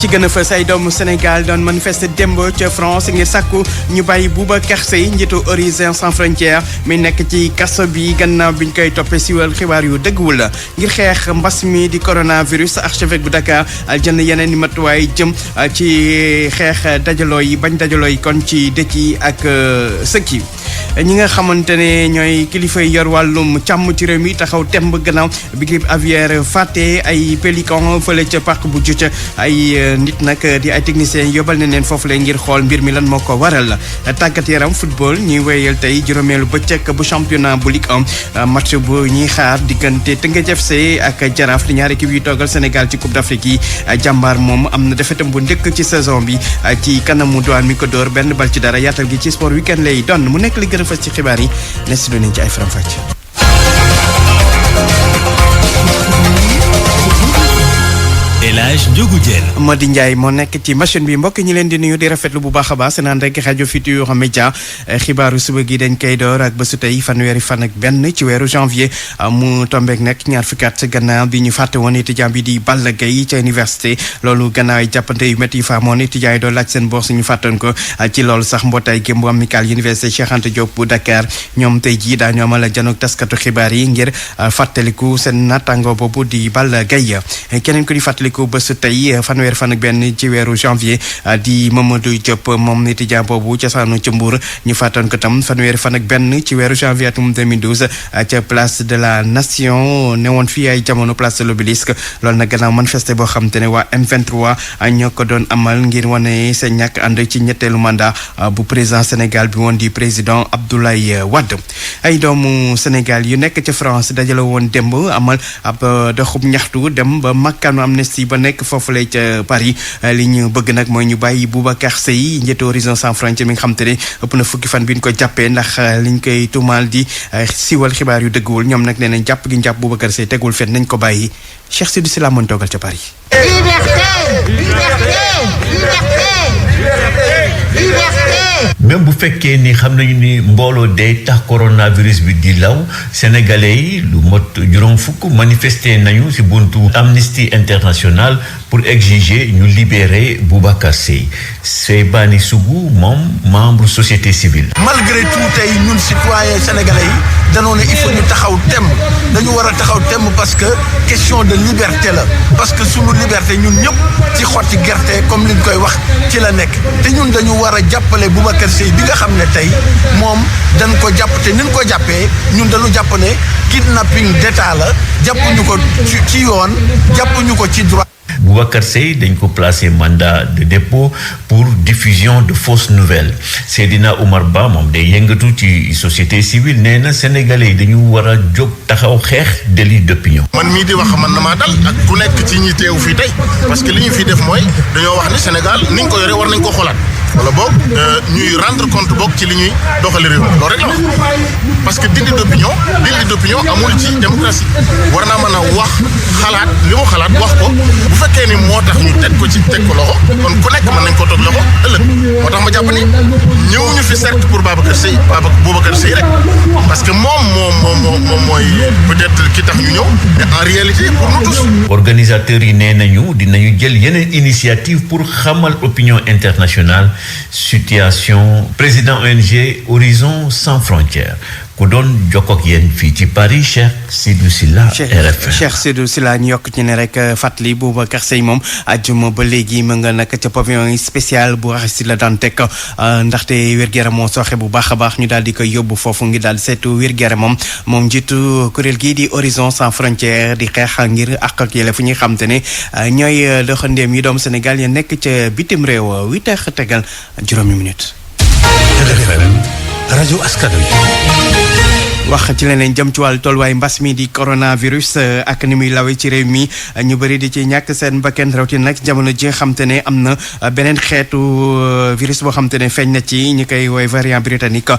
ci gën a fës ay doomu Sénégal doon manifester démb ca France ngir sàkku ñu bàyyi Boubacar Seye njiitu Horizon Sans Frontières mi nekk ci kaso bi gannaaw biñ koy toppee siwal xibaar yu dëgguwul la ngir xeex mbas mi di coronavirus archevêque bu Dakar jënd yeneen i matuwaay jëm ci xeex dajaloo yi bañ dajaloo yi kon ci dëkk yi ak sëkk yi ñi nga xamante ne ñooy kilifa yi yor wàllum càmm ci réew mi taxaw temb gannaaw bi grippe aviaire fàtte ay pélican fële ca parc bu Djoudj ay nit nag di ay techniciens yóbbal na leen foofu la ngir xool mbir mi lan moo ko waral tàggat yaram football ñuy wéyal tey juróomeelu bëccëg bu championnat bu Ligue 1 match bu ñuy xaar diggante Teungueth FC ak Jaraaf di ñaari équipe yu toogal Sénégal ci Coupe d'Afrique yi jàmbaar moom am na defetam bu njëkk ci saison bi ci kanamu Douane mi ko dóor benn bal ci dara yaatal gi ci sport weekend lay doon mu nekk li gën a fës ci xibaar yi ne si doon nañ ci ay faram-fàcce. El Hadj Ndiogou Diène Madi Ndiaye moo nekk ci machine bi mbokk ñi leen di nuyu di rafetlu bu baax a baax seen ànd rek rajo Futurs Médias xibaaru suba gi dañ koy door ak bésu tey fanweeri fan ak benn ci weeru janvier mu tombeek nekk ñaar fukki at gannaaw bi ñu fàtte woon étudiant bi di Balla Gaye ca université loolu gannaaw ay jàppante yu métti yi fa amoon étudiant yi doon laaj seen bourse ñu fàttoon ko ci loolu sax mbootaay gém bu amical université Cheikh Anta Diop bu Dakar ñoom tey jii daañu amal janook taskatu xibaar yi ngir fàttaliku seen naataango boobu di Balla Gaye keneen ko di fàttaliku bésu tey fanweer fan ak benn ci weeru janvier di Mamadou Diop moom étudiant boobu ca saanu ca Mbour ñu fàttoon ko tam fanweer fan ak benn ci weeru janvier atum 2012 ca place de la nation newoon fii ay jamono place de l'Obélisque loolu nag gannaaw manifesté boo xam te ne waa M23 ñoo ko doon amal ngir wane seen ñàkk ànd ci ñetteelu mandat bu président Sénégal bi woon di président Abdoulaye Wade ay doomu Sénégal yu nekk ca France dajale woon démb amal ab doxub ñaxtu dem ba makkaanu Amnesty ba nekk foofu lay ca Paris li ñu bëgg nag mooy ñu bàyyi Boubacar Seye njiitu Horizon Sans Frontières mi nga xam te ne ëpp na fukki fan bi ñu ko jàppee ndax liñ koy tuumaal di siwal xibaar yu dëgguwul ñoom nag nee nañ jàpp gi ñu jàpp Boubacar Seye tegul fen nañ ko bàyyi Cheikh Sidou Sila moon toogal ca Paris. même bu fekkee ni xam nañu ni mbooloo day tax coronavirus bi di law sénégalais yi lu mot juróom fukk manifester nañu ci buntu Amnesty International pour exiger ñu libérer Boubacar Seye Seybani Sougou moom membre société civile. malgré tout tey ñun citoyens sénégalais yi danoo ne il faut ñu taxaw temm dañu war a taxaw temm parce que question de liberté la parce que sunu liberté ñun ñëpp ci xotti gerte comme liñ koy wax ci la nekk te ñun dañu war a jàppale Boubacar Seye bi nga xam ne tey moom dañ ko jàpp te niñ ko jàppee ñun dañu jàpp ne kidnapping d'état la jàppuñu ko ci yoon jàppuñu ko ci droit. Boubacar Seye dañ ko placé mandat de dépôt pour diffusion de fausses nouvelles Seydina Oumar Ba moom day yëngatu ci société civile nee na sénégalais yi dañu war a jóg taxaw xeex délit d'opinion. man mii di wax man na maa dal ak ku nekk ci ñi teew fii tey parce que li ñu fi def mooy dañoo wax ni Sénégal ni ñu ko yore war nañ ko xoolaat wala boog ñuy rendre compte boog ci li ñuy doxali réew loolu rek la wax parce que délit d'opinion amul ci démocratie war naa mën a wax xalaat li mu xalaat wax ko bu fekkee ni moo tax ñu teg ko loxo kon ku nekk mën nañ ko toog loxo ëllëg moo tax ma jàpp ni ñëw ñu fi certes pour Boubacar Seye rek parce que moom mooy peut-être ki tax ñu ñëw mais en réalité pour nous tous. organisateurs yi nee nañu dinañu jël yeneen initiative pour xamal opinion internationale situation président ONG Horizon Sans Frontières ku doon jokkoo ak yéen fii ci Paris Cheikh Sidou Sila RFM. Cheikh Sidou Sila ñu yokk ci ne rek fàttali Boubacar Seye moom àjjuma ba léegi mu nga nag ca pavillon spécial bu Aristide Le Dantec ndaxte wér-gu-yaram moo sooxe bu baax a baax ñu daal di koy yóbbu foofu ngir daal di seetu wér-gu-yaram moom njiitu kuréel gii di Horizon Sans Frontières di xeex ngir àq ak yelleef fu ñuy xam te ne ñooy doxandéem yi doomu Sénégal ya nekk ca bitim réew 8h tegal juróomi minutes. RFM rajo askan wi. wax ci leneen jëm ci wàllu tolluwaay mbas mi di coronavirus ak ni muy lawee ci réew mi ñu bëri di ci ñàkk seen bakkan rawatina nag jamono ji nga xam te ne am na beneen xeetu virus boo xam te ne feeñ na ci ñi koy woy variant britannique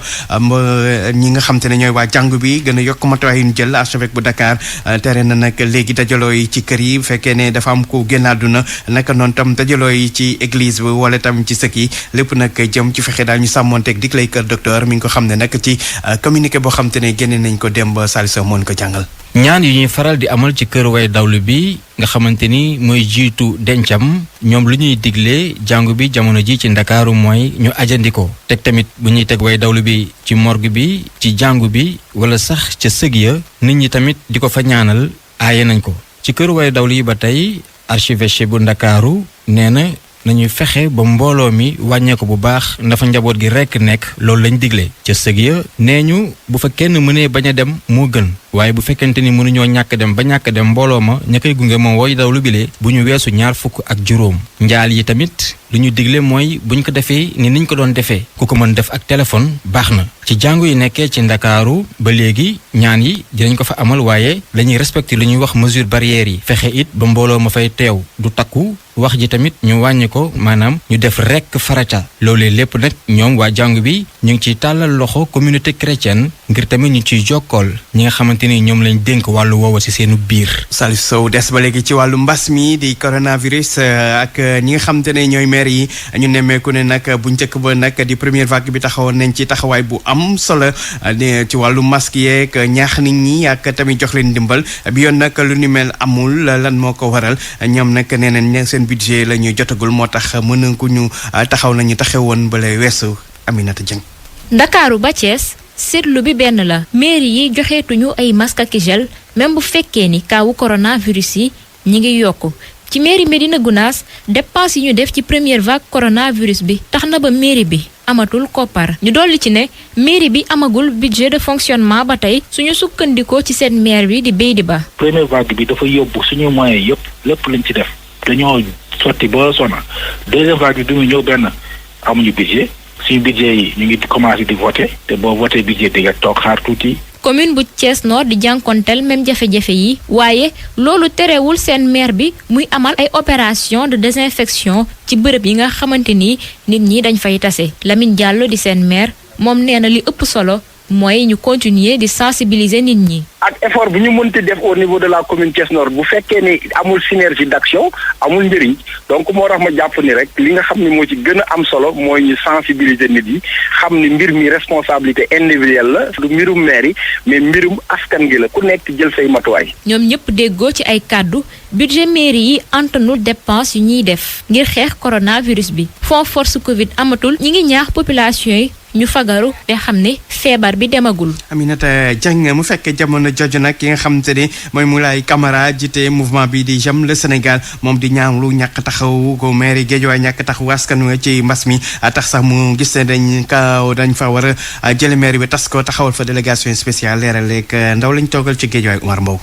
ñi nga xam te ne ñooy waa jàngu bi gën a yokk matuwaay yu ñu jël archevêque bu Dakar tere na nag léegi dajaloo yi ci kër yi bu fekkee ne dafa am ko génn àdduna naka noonu tam dajaloo yi ci église bi wala tam ci sëkk yi lépp nag jëm ci fexe daal ñu sàmmonteeg dik lay kër docteur mi ngi ko xam ne nag ci communiqué boo xam te ne ne génne nañ ko dem ba Saliou moon ko jàngal. ñaan yu ñuy faral di amal ci kër way dawlu bi nga xamante ni mooy jiitu dencam ñoom lu ñuy digle jàngu bi jamono ji ci ndakaaru mooy ñu ajandiko teg tamit bu ñuy teg way dawlu bi ci morgue bi ci jàngu bi wala sax ca sëg ya nit ñi tamit di ko fa ñaanal aaye nañ ko ci kër way dawlu yi ba tey archevêché bu ndakaaru nee na nañuy fexe ba mbooloo mi wàññeeku bu baax ndafa njaboot gi rekk nekk loolu lañ digle ca sëg ya nee ñu bu fa kenn mënee bañ a dem moo gën waaye bu fekkente ni mënuñoo ñàkk dem ba ñàkk dem mbooloo ma ña koy gunge moom way dawlu bile bu ñu weesu 25 njaal yi tamit lu ñu digle mooy buñ ko defee ni niñ ko doon defee ku ko mën def ak téléphone baax na ci jàngu yi nekkee ci ndakaaru ba léegi ñaan yi dinañ ko fa amal waaye dañuy respecter lu ñuy wax mesure barrières yi fexe it ba mbooloo ma fay teew du takku wax ji tamit ñu wàññi ko maanaam ñu def rekk farata loolee lépp nag ñoom waa jàngu bi ñu ngi ciy tàllal loxo communauté chrétienne ngir tamit ñu ciy jokkool ñi nga xamante ni ñoom lañ dénk wàllu woowa ci seenu biir. Saliou Sow des ba léegi ci wàllu mbas mi di coronavirus ak ñi nga xamante ne ñooy maire yi ñu nemmeeku ne nag bu njëkk ba nag di première vague bi taxawoon nañ ci taxawaay bu am solo ci wàllu masque yeeg ñaax nit ñi ak tamit jox leen dimbal bi yoon nag lu ni mel amul lan moo ko waral ñoom nag nee nañ seen budget la ñuy jotagul moo tax mën ku ñu taxaw nañu taxawoon ba lay weesu Aminata Dieng. Ndakaaru ba Thiès seetlu bi benn la mairie yi joxeetuñu ay masque ak gel même bu fekkee ni kaawu coronavirus yi ñi ngi yokku ci mairie Médina Gounass dépense yi ñu def ci première vague coronavirus bi tax na ba mairie bi amatul koppar ñu dolli ci ne mairie bi amagul budget de fonctionnement ba tey suñu sukkandikoo ci seen maire bi di Beydi Ba. première vague bi dafa yóbbu suñu moyens yëpp lépp lañ ci def dañoo sotti ba sona deuxième vague bi mu ñëw benn amuñu budget suñu budget yi ñu ngi commencé di voter te boo voté budget di nga toog xaar tuuti. commune bu Thiès Nord di jànkonteel même jafe-jafe yi waaye loolu terewul seen maire bi muy amal ay opération de désinfection ci bërëb yi nga xamante ni nit ñi dañ fay tase Lamine Diallo di seen maire moom nee na li ëpp solo mooy ñu continuer di sensibiliser nit ñi. ak effort bu ñu mënti def au niveau de la commune Thiès Nord bu fekkee ni amul synergie d'action amul njëriñ donc moo tax ma jàpp ni rek li nga xam ni moo ci gën a am solo mooy ñu sensibiliser nit yi xam ni mbir mi responsabilité individuelle la du mbirum maire yi mais mbirum askan gi la ku nekk jël say matuwaay. ñoom ñëpp déggoo ci ay kàddu budget mairie yi antanul dépense yu ñuy def ngir xeex coronavirus bi fonds force Covid amatul ñi ngi ñaax population yi ñu fagaru te xam ne feebar bi demagul. Aminata Dieng mu fekkee jamono jooju nag ki nga xamante ne mooy Moulay Camara jiite mouvement bi di J'aime le Sénégal moom di ñaawlu ñàkk taxaw ko maire Guédiawaye ñàkk taxaw askan wi ci mbas mi tax sax mu gis ne dañ fa war a jële maire bi tas ko taxawal fa délégation spéciale leeral leeg ndaw lañ toogal ci Guédiawaye Omar Mbow.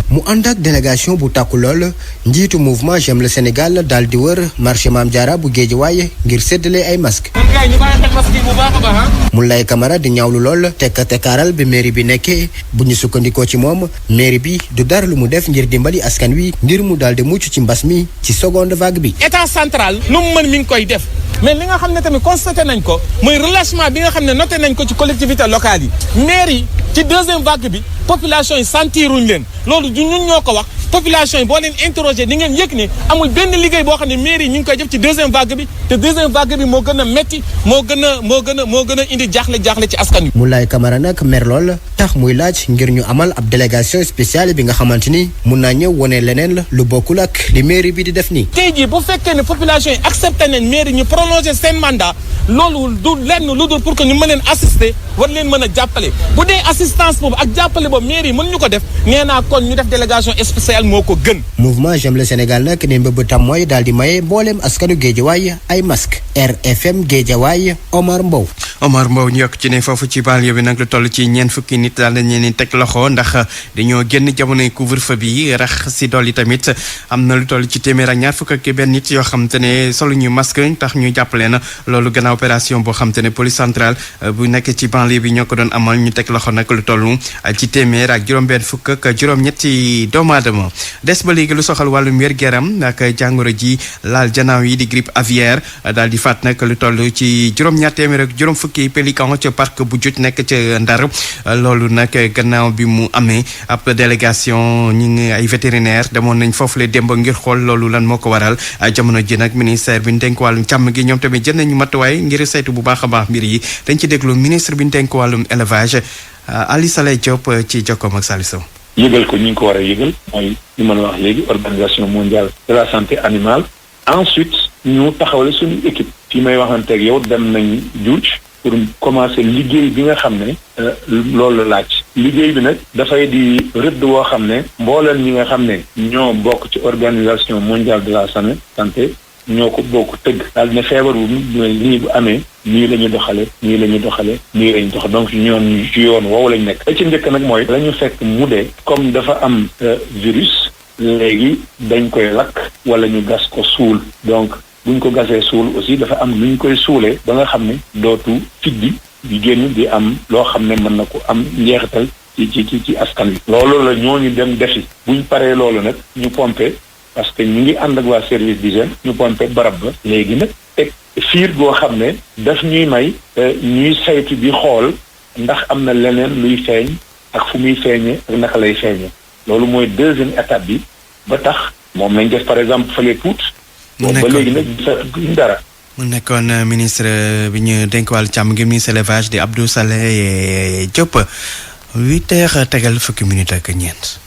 mu ànd ak délégation bu tàkku lool njiitu mouvement J'aime le Sénégal daal di wër marché Mame Diarra bu Guédiawaye ngir séddale ay masque Moulay Camara di ñaawlu lool tekkaaral bi mairie bi nekkee bu ñu sukkandikoo ci moom mairie bi du dara lu mu def ngir dimbali askan wi ngir mu daal di mucc ci mbas mi ci seconde vague bi. état central lu mu mën mi ngi koy def mais li nga xam ne tamit constaté nañ ko mooy relâchement bi nga xam ne noté nañ ko ci collectivité locale yi maire yi ci deuxième vague bi population yi sentiruñ leen loolu du ñun ñoo ko wax population yi boo leen interroger di ngeen yëg ne amul benn liggéey boo xam ne mairie yi ñu ngi koy def ci deuxième vague bi te deuxième vague bi moo gën a metti moo gën a indi jaaxle ci askan wi. Moulay Camara nag mer lool tax muy laaj ngir ñu amal ab délégation spéciale bi nga xamante ni mun naa ñëw wone leneen la lu bokkul ak li mairie bi di def nii. tey jii bu fekkee ne population yi accepté nañ mairie ñu prolonger seen mandat loolu du lenn lu dul pour que ñu mën leen assister war leen mën a jàppale bu dee assistance boobu ak jàppale boobu mairie mën ñu ko def nee naa kon ñu def délégation spéciale moo ko gën. mouvement J'aime le Sénégal nag ne mbëbëtam mooy daal di maye mbooleem askanu Guédiawaye ay masque RFM Guédiawaye Omar Mbow. Omar Mbow ñu yokk ci ne foofu ci banlieue bi nag lu toll ci ñeent fukki nit daal dañ leen teg loxo ndax dañoo génn jamonoy couvre-feu bi rax si dolli tamit am na lu toll ci téeméer ak ñaar fukk ak benn nit yoo xam te ne solo ñu masque tax ñu jàppale na loolu gannaaw opération boo xam te ne police centrale bu nekk ci banlieue bi ñoo ko doon amal ñu teg loxo nag lu toll ci téeméer ak juróom-benn fukk ak juróom-ñetti doomu aadama des ba léegi lu soxal wàllum wér-gu-yaram ak jàngoro ji laal janaaw yi di grippe aviaire daal di faat nag lu toll ci juróom-ñaar téeméer ak juróom fukki pélican ca parc bu Juj nekk ca Ndar loolu nag gannaaw bi mu amee ab délégation ñi ngi ay vétérinaire demoon nañ foofu le démb ngir xool loolu lan moo ko waral jamono ji nag ministère bi ñu dénk wàllum càmm gi ñoom tamit jël nañu matuwaay ngir saytu bu baax a baax mbir yi dañ ci déglu ministre bi ñu dénk wàllum élevage Ali Saleh Diop ci jokkoom ak Saliou Sow. yëgal ko ñi ngi ko war a yëgal mooy li ma la wax léegi organisation mondiale de la santé animale ensuite ñu taxawale suñu équipe fi may waxanteeg yow dem nañ Juuj pour commencer liggéey bi nga xam ne loolu la laaj liggéey bi nag dafay di rëdd woo xam ne mbooleen ñi nga xam ne ñoo bokk ci organisation mondiale de la santé ñoo ko bokk tëgg daal ne feebar bu nii bu amee nii la ñu doxale nii la ñu doxale nii la ñu dox donc ñoom ci yoon woowu lañ nekk la ci njëkk nag mooy la ñu fekk mu dee comme dafa am virus léegi dañ koy lakk wala ñu gas ko suul donc buñ ko gasee suul aussi dafa am lu ñu koy suulee ba nga xam ne dootu fiddi di génn di am loo xam ne mën na ko am njeexital ci askan wi loolu la ñooñu dem defi buñ paree loolu nag ñu pompé parce que ñu ngi ànd ak waa service d'hygiène ñu pompé barab ba léegi nag teg fiir goo xam ne daf ñuy may ñuy saytu di xool ndax am na leneen luy feeñ ak fu muy feeñee ak naka lay feeñee loolu mooy deuxième étape bi ba tax moom lañ def par exemple fële Pout ba léegi nag duñ dara. mu nekkoon ministre bi ñu dénk wàllu càmm gi ministre élevage di Abdou Saleh Diop 8h tegal fukki minutes ak ñeent.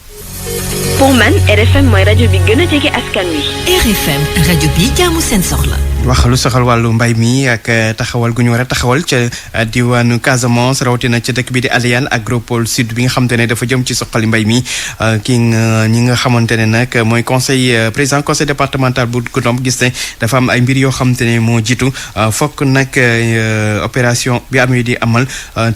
pour man RFM mooy rajo bi gën a jege askan wi. RFM rajo bi jaamu seen soxla. wax lu soxal wàllu mbay mi ak taxawal gu ñu war a taxawal ca diwaanu Casamance rawatina ca dëkk bi di Aliane Agropole Sud bi nga xamante ne dafa jëm ci soxali mbay mi ñi nga xamante ne nag mooy président conseil départemental bu Goudomp gis ne dafa am ay mbir yoo xamante ne moo jiitu fokk nag opération bi am yi di amal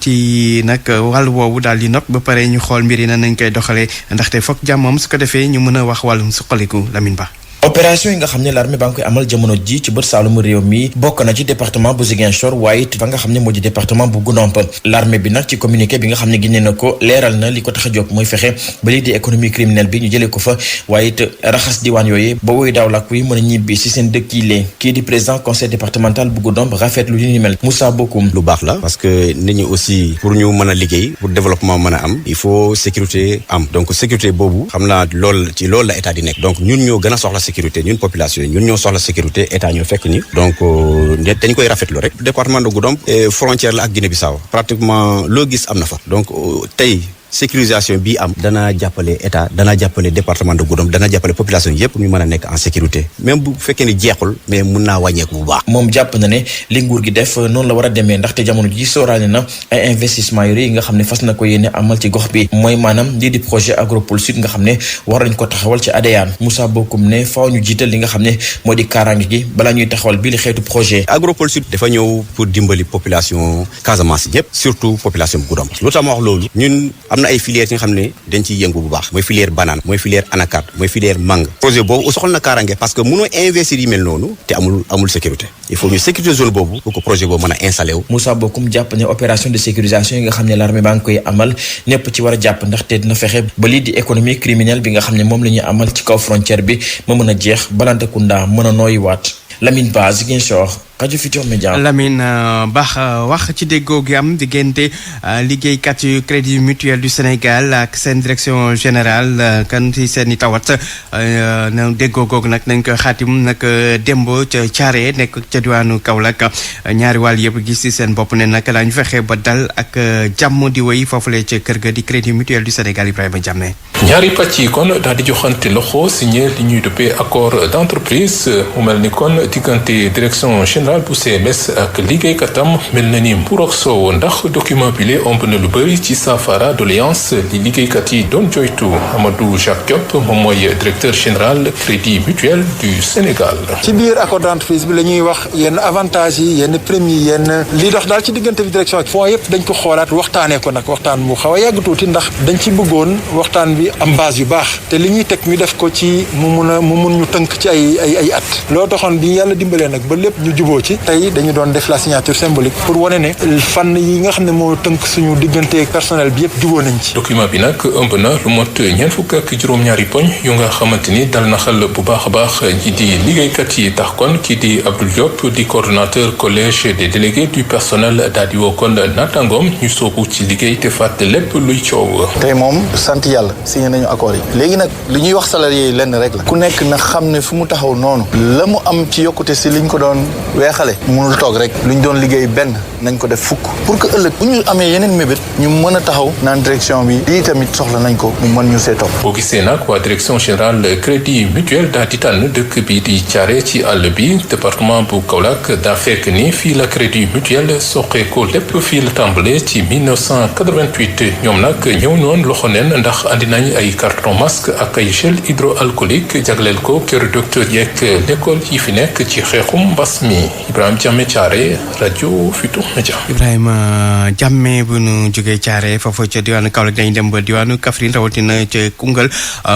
ci nag wàllu woowu daal di not ba pare ñu xool mbir yi nan nañ koy doxalee ndaxte fokk jàmmoom su ko defee ñu mën a wax wàllum suqaliku Lamine Ba. opération yi nga xam ne l'armée ba nga koy amal jamono ji ci bët saalumu réew mi bokk na ci département bu Ziguinchor waaye it fa nga xam ne moo di département bu Goudomp l'armée bi nag ci communiqué bi nga xam ne génne na ko leeral na li ko tax a jóg mooy fexe ba lii di économie criminelle bi ñu jëlee ko fa waaye it raxas diwaan yooyu ba woy daaw lak wi mën a ñibbi si seen dëkk yi lee kii di président conseil départemental bu Goudomp rafetlu li ni mel Moussa Bokoum. lu baax la parce que nit ñi aussi pour ñu mën a liggéey pour développement mën a am il faut sécurité am donc sécurité boobu xam naa loolu ci loolu la état di nekk donc ñun ñoo gën a soxla sécurité ñun population ñun ñoo soxla sécurité état ñoo fekk ni donc dañ koy rafetlu rek département de Goudomp frontière la ak Guinée-Bissau pratiquement loo gis am na fa donc tey sécurisation bii am danaa jàppale état danaa jàppale département de Goudomp danaa jàppale population yëpp ñu mën a nekk en sécurité même bu fekkee ni jeexul mais mun naa wàññeeku bu baax. moom jàpp na ne li nguur gi def noonu la war a demee ndaxte jamono ji sóoraale na ay investissement yu rëy yi nga xam ne fas na ko yéene amal ci gox bi mooy maanaam lii di projet Agropole Sud nga xam ne war nañ ko taxawal ci Adéane Moussa Bokoum ne faaw ñu jiital li nga xam ne moo di kaaraange gi balaa ñuy taxawal bii li xeetu projet. Agropole Sud dafa ñëw pour dimbali population Casamance yëpp surtout population bu Goudomp lu tax ma wax loolu ñun am na ay filières yi nga xam ne dañ ciy yëngu bu baax mooy filière banane mooy filière anacarde mooy filière mangue projet boobu soxla na kaaraange parce que mënoo investir yi mel noonu te amul sécurité il faut ñu sécuriser zone boobu pour que projet boobu mën a installé wu. Moussa Bokoum jàpp ne opération de sécurisation yi nga xam ne l'armée baa ngi koy amal ñëpp ci war a jàpp ndaxte dina fexe ba lii di économie criminelle bi nga xam ne moom la ñuy amal ci kaw frontière bi ma mën a jeex Balantacounda mën a nooyiwaat Lamine Ba Ziguinchor rajo Futurs Médias. Lamine baax wax ci déggoo gi am diggante liggéeykat yu crédit mutuel du Sénégal ak seen direction générale kan ci seen i tawat na déggoo googu nag nañ ko xaatim nag démb ca Thiaré nekk ca diwaanu Kaolack ñaari wàll yëpp gis ci seen bopp ne nag daañu fexe ba dal ak jàmm di woy foofule ca kër ga di crédit mutuel du Sénégal Ibrahima Diamé. ñaari pàcc yi kon daal di joxante loxo signé li ñuy duppee accord d'entreprise mu mel ni kon diggante direction générale bu CMS ak liggéeykatam mel na ni mburoog soow ndax document bi lee ëmb na lu bëri ci saafara doléance li liggéeykat yi doon joytu Amadou Jacques Diop moom mooy directeur général crédit mutuel du Sénégal. ci biir accord d'entreprise bi la ñuy wax yenn avantages yi yenn primes yi yenn li dox daal ci diggante bi direction ak fonds yëpp dañ ko xoolaat waxtaanee ko nag waxtaan bu xaw a yàgg tuuti ndax dañ ci bëggoon waxtaan bi am base yu baax te li ñuy teg ñu def ko ci mu mun ñu tënk ci ay at loo taxoon bi yàlla dimbalee nag ba lépp ñu jubóo juboo ci tey dañu doon def la signature symbolique pour wane ne fànn yi nga xam ne moo tënk suñu diggante personnel bi yëpp juboo nañ ci. document bi nag ëmb na lu mot ñeent fukk ak juróom-ñaari poñ yu nga xamante ni dal na xel bu baax a baax ñi di liggéeykat yi tax kon kii di Abdoul Diop di coordonnateur collège des délégués du personnel daal di woo kon naataangoom ñu soobu ci liggéey te fàtte lépp luy coow. tey moom sant yàlla signé nañu accord yi léegi nag li ñuy wax salarié yi lenn rek la ku nekk na xam ne fu mu taxaw noonu la mu am ci yokkute si liñ ko doon weexale mënul toog rek luñ doon liggéey benn nañ ko def fukk pour que ëllëg bu ñu amee yeneen mébét ñu mën a taxaw naan direction bi lii tamit soxla nañ ko mu mën ñu see topp. boo gisee nag waa direction générale crédit mutuel daa di tànn dëkk bi di Thiaré ci àll bi département bu Kaolack daa fekk ni fii la crédit mutuel soqeekoo lépp fii la tàmbalee ci 1988 ñoom nag ñëw noonu loxo neen ndax andi nañ ay carton masque ak ay gel hydroalcoolique jagleel ko kër docteur yeeg l'école yi fi nekk ci xeexum mbas mi Ibrahima Diame Thiaré rajo Futurs Médias. Ibrahima Diame bu nu jógee Thiaré foofu ca diwaanu Kaolack dañuy dem ba diwaanu Kaffrine rawatina ca Koungheul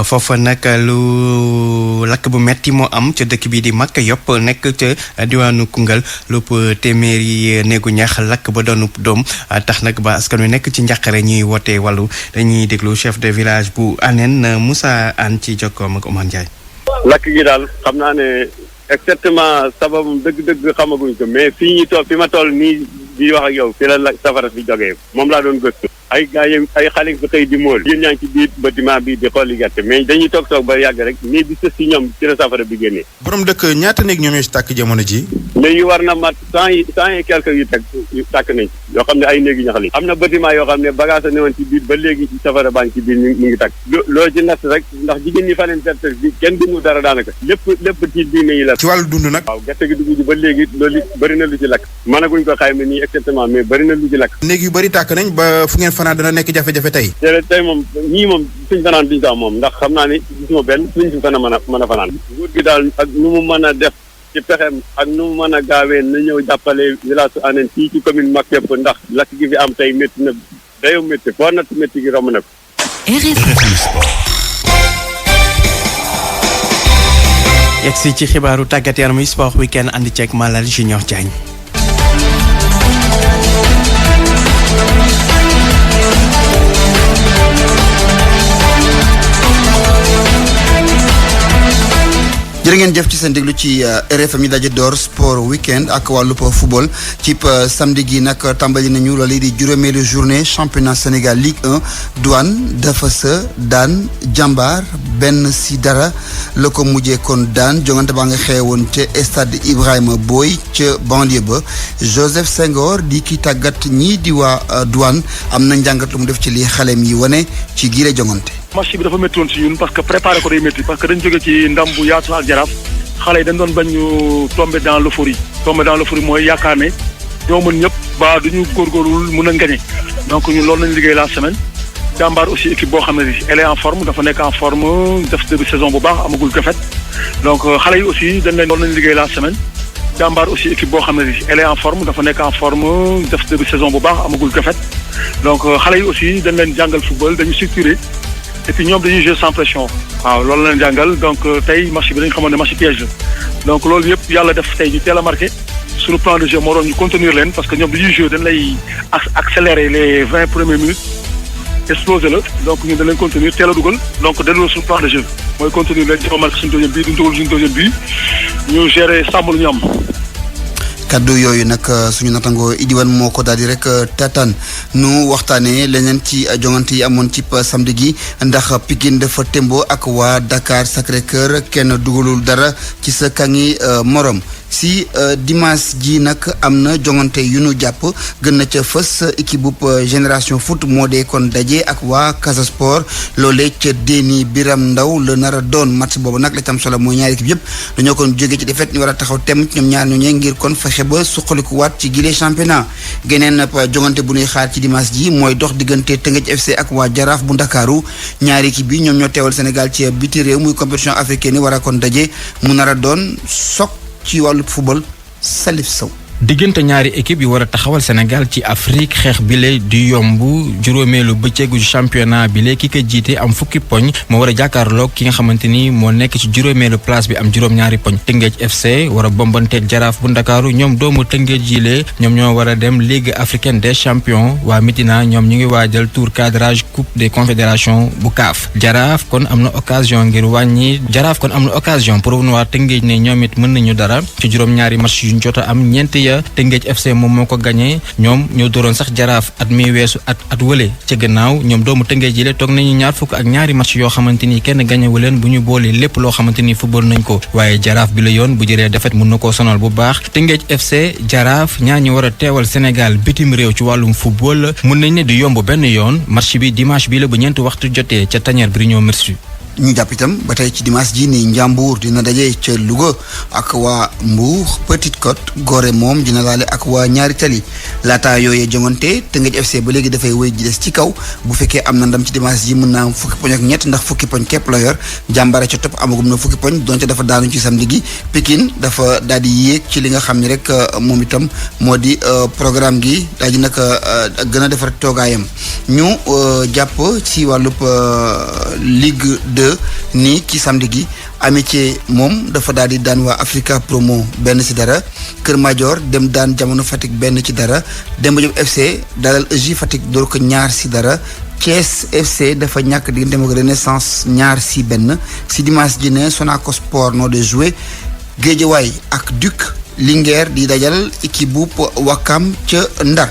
foofa nag lu lakk bu metti moo am ca dëkk bii di Maka Yop nekk ca diwaanu Koungheul lépp téeméeri néegu ñax lakk ba doonu doom tax nag ba askan wi nekk ci njàqare ñuy woote wàllu dañuy déglu chef de village bu Anen Moussa Anne ci jokkoom ak Oumar Ndiaye. lakk gi daal xam naa ne exactement sababum dëgg-dëgg xamaguñ ko mais fii ñu toog fi ma toll nii di wax ak yow fi la safara si jógee moom laa doon gëstu ay gars yi ay xale fi xëy di móol yéen ñaa ngi ci biir bâtiment bi di xool gerte mais dañuy toog ba yàgg rek nii di sës si ñoom ci la safara bi génnee. borom dëkk ñaata néeg ñoom ñoo si tàkk jamono ji néeg yi war na mat cent et quelques yu tàkk nañ yoo xam ne ay néeg yu ñax li am na bâtiment yoo xam ne bagage a newoon ci biir ba léegi ci safara baa ngi ci biir ñu ngi tàkk loo ci natt rek ndax jigéen ñi fa leen ferte bi kenn dundu dara daanaka lépp ci diine yi la ci wàllu dund nag waaw gerte gi dugg ji ba léegi loolu bëri na lu ci lakk mënaguñ ko xayma nii exactement mais bëri na lu ci lakk néeg yu bëri tàkk nañ ba fu ngeen fanaan dana nekk jafe-jafe tey tey moom ñii moom suñ fanaan duñ ko moom ndax xam naa ne gisuma benn suñ fi mën a fanaan nguur gi daal ak nu mu mën a def ci pexem ak nu mu mën a gaawee na ñëw jàppale village su Anen fii ci commune Maka Yop ndax lakk gi fi am tey métti na dayo métti foo natt métti gi romb na ko. yegsi ci xibaaru tàggat yaram yi sport weekend andi ceeg Malal Junior Diagne. jërë ngeen jëf ci seen déglu ci RFM yi daje door sport weekend ak wàllu football ci samedi gi nag tàmbali nañu loolu di juróomeelu journée championnat Sénégal Ligue 1 Douane dafa sa daan jàmbaar 1-0 la ko mujjee kon daan jongante baa nga xewoon ca stade Ibrahima Boy ca banlieue ba Joseph Senghor di ki tàggat ñii di waa Douane am na njàngat lu mu def ci li xaleem yi wane ci giire jongante. match bi dafa métti woon si ñun parce que préparé ko day métti parce que dañ jóge ci ndam bu yaatu ak jaraaf xale yi dañ doon bañ ñu tomber dans l'euphorie mooy yaakaar ne ñoo mën ñëpp ba duñu góorgóorlu mën a ngañe donc ñun loolu nañu liggéey la semaine jàmbaar aussi équipe boo xam ne elle est en forme dafa nekk en forme def début saison bu baax amagul defet donc xale yi aussi dañ leen loolu nañu liggéey la semaine jàmbaar aussi équipe boo xam ne elle est en forme dafa nekk en forme def début saison bu baax amagul defet donc xale yi aussi dañ leen jàngal football dañu structuré et puis ñoom dañuy jouer sans pression waaw loolu la leen jàngal donc tey match bi dañu xamoon ne match piège la donc loolu yëpp yàlla def tey ñu teel a marqué suñu plan de jeu moo doon ñu contenir leen parce que ñoom dañuy jouer dañ lay accélérer les 20 premières minutes explosé la donc ñun dañ leen contenir teel a dugal donc delloo suñu plan de jeu mooy contenir leen jéem a marqué suñu deuxième bii duñ dugal suñu deuxième bii ñu gérer sàmm lu ñu am. kaddu yooyu nag suñu natango Idiwan moo ko daal di rek tataan nu waxtaanee leneen ci jongante yi amoon ci samedi gi ndax Pikine dafa tembo ak waa Dakar Sacré-Cœur kenn dugalul dara ci sa kangi morom si dimanche ji nag am na jongante yu nu jàpp gën na ca fës équipe bu génération foot moo dee kon daje ak waa Casa Sport loolee ca Déni Biram Ndaw la nar a doon match boobu nag la tam solo mooy ñaari équipe yëpp dañoo kon jógee ci défaite ñu war a taxaw tem ñoom ñaar ñooñee ngir kon fexe ba suqalikuwaat ci gile championnat geneen jongante bu ñuy xaar ci dimanche ji mooy dox diggante Teungueth FC ak waa Jaraaf bu Ndakaaru ñaari équipe bi ñoom ñoo teewal Sénégal ci biti réew muy compétition africaine yi war a kon daje mu nar a doon soq ci wàllu football Salif Sow. diggante ñaari équipe yu war a taxawal Sénégal ci Afrique xeex bile di yomb juróomeelu bëccëgu championnat bile ki ko jiite am fukki poñ moo war a jàkkaarloog ki nga xamante ni moo nekk ci juróomeelu place bi am juróom-ñaari poñ Tëngéej FC war a bombanteeg Jaraaf bu Ndakaaru ñoom doomu Tëngéej yile ñoom ñoo war a dem Ligue africaine des champions waa Médina ñoom ñu ngi waajal tour cadrage coupe des confédérations bu CAF Jaraaf kon am na occasion pour waa Tëngéej ne ñoom it mën nañu dara ci juróom-ñaari match yu ñu jot a am ñeent ya Tëngéej FC moom moo ko gagné ñoom ñoo dóoroon sax Jaraaf at mi weesu at wële ca gannaaw ñoom doomu Tëngéej yi le toog nañu ñaar fukk ak ñaari match yoo xamante ni kenn gagné wu leen bu ñu boolee lépp loo xamante ni football nañ ko waaye Jaraaf bi la yoon bu jëlee defet mën na koo sonal bu baax Tëngéej FC Jaraaf ñaar ñi war a teewal Sénégal bitim réew ci wàllum football mën nañ ne di yomb benn yoon match bi dimanche bi la bu ñeenti waxtu jotee ca Tanière Brigno Merci. ñu jàpp itam ba tey ci dimanche ji ni Njàmbur dina daje ca Louga ak waa Mbour Petite Côte Gorée moom dina laale ak waa Ñaari Tali laata yooyee jongante Tëngéej FC ba léegi dafay wéy ji des ci kaw bu fekkee am na ndam ci dimanche ji mën naa am fukki poñ ak ñett ndax fukki poñ képp la yor Jàmbaare ca topp amagum na fukki poñ donte dafa daanu ci samedi gi Pikine dafa daal di yéeg ci li nga xam ne rek moom itam moo di programme gi daal di nag gën a defar toogaayam ñu jàpp ci wàllub Ligue 2 nii ci samedi gi Amitié moom dafa daal di daan waa Africa Promo 1-0 Kër Madior dem daan Jamono Fatick 1-0 Demba Diop FC dalal EJ Fatick door ko 2-0 Thiès FC dafa ñàkk diggante ak Renaissance 2-1 si dimanche ji ne Sonacos Sport noo de joué Guédiawaye ak Duc Linguère di dajal équipe bu Wakam ca Ndar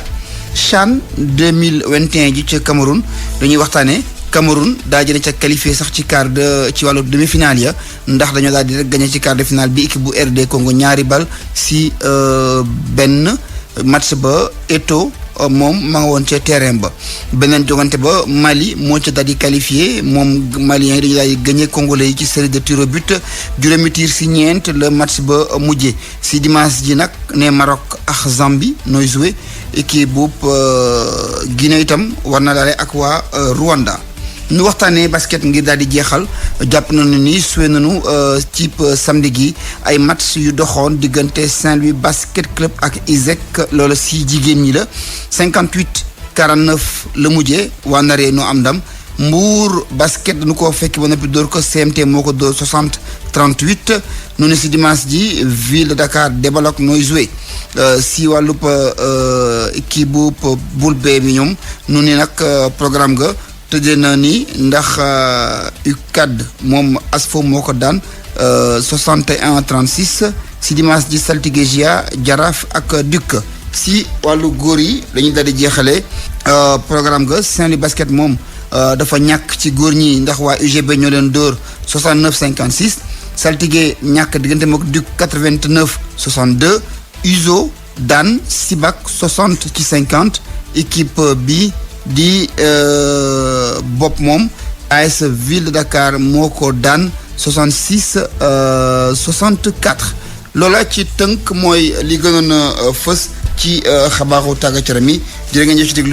CHAN 2021 ji ca Cameroun dañuy waxtaanee Cameroun daa jëlee ca qualifié sax ci quart de ci wàllu demi-finale ya ndax dañoo daal di rek gagné ci quart de finale bi équipe bu RD Congo 2-0 si benn match ba Eto'o moom ma nga woon ca terrain ba beneen jogante ba Mali moo ca daal di qualifié moom Maliens yi dañu daal di gagné Congolais yi ci série de tir au but juróomi tir si ñeent le match ba mujjee si dimanche ji nag ne Maroc ak Zambie nooy joué équipe bu Guinée itam war na daale ak waa Rwanda. ñu waxtaanee basket ngir daal di jeexal jàpp nañu ni suwe nañu ci samedi gi ay match yu doxoon diggante Saint-Louis basket club ak ISEC loolu si jigéen ñi la 58-49 la mujjee waa naree noo am ndam Mbour basket dañu ko fekk ba noppi dóor ko CMT moo ko dóor 60-38 nu ne si dimanche ji ville de Dakar Débalok nooy joué si wàllub équipe bu boule B bi ñoom nu ne nag programme ga tëddee na ni ndax UCAD moom ASFO moo ko daan 61-36 si dimanche ji Saltigué Gia Jaraaf ak Duc si wàllu góor yi dañuy daal di jeexale programme ga Saint-Louis basket moom dafa ñàkk ci góor ñi ndax waa UGB ñoo leen dóor 69-56 Saltigué ñàkk diggante mook Duc 89-62 USO daan Sibac 60-50 équipe bi di bopp moom AS Ville de Dakar moo ko daan 66-64 loola ci tënk mooy li gënoon a fës ci xabaaru tàggat yaram yi jërë ngeen jëf ci déglu